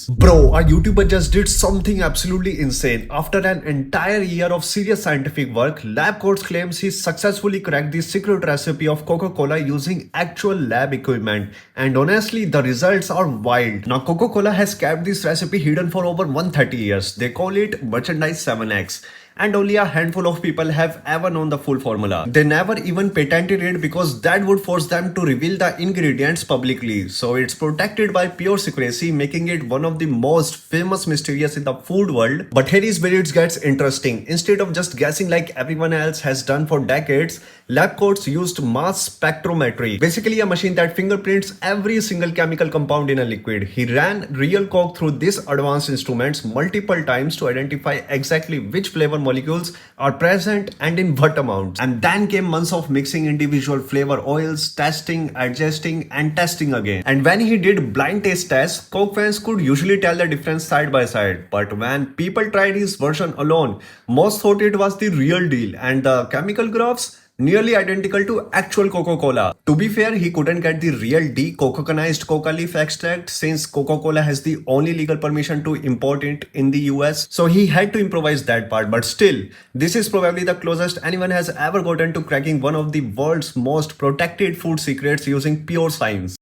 Bro, a YouTuber just did something absolutely insane. After an entire year of serious scientific work, LabCoats claims he successfully cracked the secret recipe of Coca-Cola using actual lab equipment. And honestly, the results are wild. Now, Coca-Cola has kept this recipe hidden for over 130 years. They call it Merchandise 7X. And only a handful of people have ever known the full formula. They never even patented it because that would force them to reveal the ingredients publicly. So it's protected by pure secrecy, making it one of the most famous mysterious in the food world. But here is where it gets interesting. Instead of just guessing like everyone else has done for decades, LabCoats used mass spectrometry, basically a machine that fingerprints every single chemical compound in a liquid. He ran real coke through these advanced instruments multiple times to identify exactly which flavor molecules are present and in what amounts. And then came months of mixing individual flavor oils, testing, adjusting, and testing again. And when he did blind taste tests, Coke fans could usually tell the difference side by side. But when people tried his version alone, most thought it was the real deal, and the chemical graphs nearly identical to actual Coca-Cola. To be fair, he couldn't get the real decococonized coca leaf extract since Coca-Cola has the only legal permission to import it in the US. So he had to improvise that part. But still, this is probably the closest anyone has ever gotten to cracking one of the world's most protected food secrets using pure science.